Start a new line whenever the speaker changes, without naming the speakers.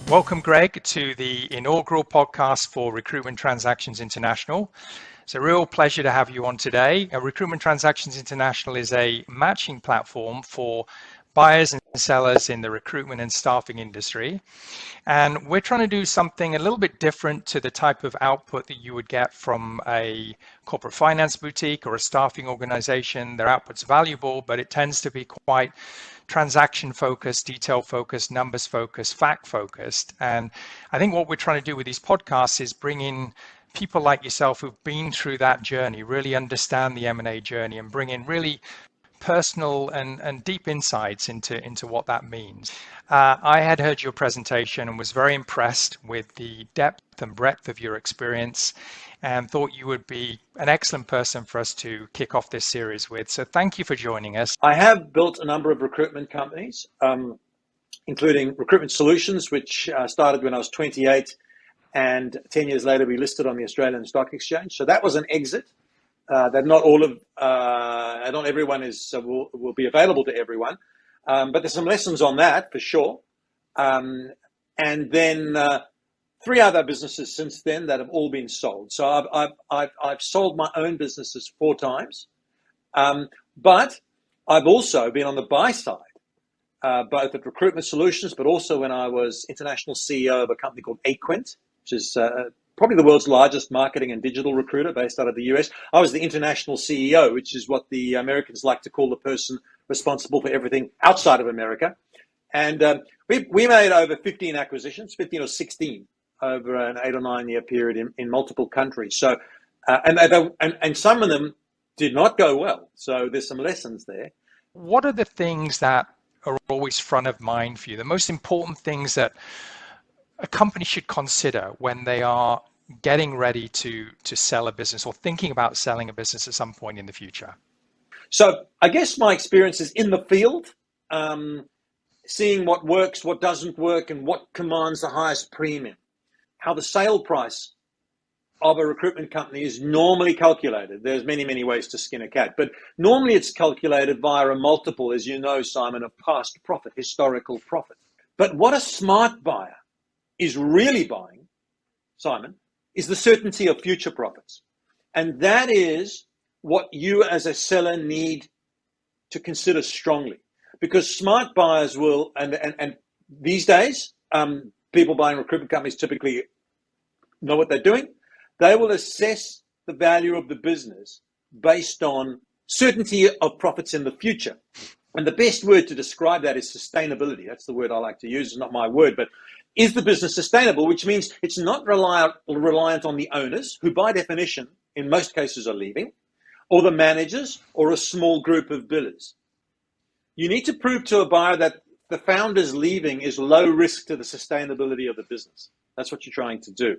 Welcome, Greg, to the inaugural podcast for Recruitment Transactions International. It's a real pleasure to have you on today. Recruitment Transactions International is a matching platform for buyers and sellers in the recruitment and staffing industry. And we're trying to do something a little bit different to the type of output that you would get from a corporate finance boutique or a staffing organization. Their output's valuable, but it tends to be quite transaction focused, detail focused, numbers focused, fact focused. And I think what we're trying to do with these podcasts is bring in people like yourself who've been through that journey, really understand the M&A journey, and bring in really personal and deep insights into what that means. I had heard your presentation and was very impressed with the depth and breadth of your experience and thought you would be an excellent person for us to kick off this series with. So thank you for joining us.
I have built a number of recruitment companies, including Recruitment Solutions, which started when I was 28, and 10 years later we listed on the Australian Stock Exchange. So that was an exit. That not everyone will be available to everyone, but there's some lessons on that for sure. And then 3 other businesses since then that have all been sold. So I've sold my own businesses 4 times, but I've also been on the buy side, both at Recruitment Solutions, but also when I was international CEO of a company called Aquint, which is probably the world's largest marketing and digital recruiter based out of the US. I was the international CEO, which is what the Americans like to call the person responsible for everything outside of America. And we made over 15 acquisitions, 15 or 16 over an 8 or 9 year period in multiple countries. So, and some of them did not go well. So there's some lessons there.
What are the things that are always front of mind for you? The most important things that a company should consider when they are getting ready to sell a business or thinking about selling a business at some point in the future?
So I guess my experience is in the field, seeing what works, what doesn't work, and what commands the highest premium. How the sale price of a recruitment company is normally calculated. There's many, many ways to skin a cat, but normally it's calculated via a multiple, as you know, Simon, of past profit, historical profit. But what a smart buyer is really buying, Simon, is the certainty of future profits. And that is what you as a seller need to consider strongly. Because smart buyers will, and these days, people buying recruitment companies typically know what they're doing. They will assess the value of the business based on certainty of profits in the future. And the best word to describe that is sustainability. That's the word I like to use. It's not my word, but is the business sustainable, which means it's not reliant on the owners, who by definition, in most cases, are leaving, or the managers, or a small group of billers. You need to prove to a buyer that the founders leaving is low risk to the sustainability of the business. That's what you're trying to do.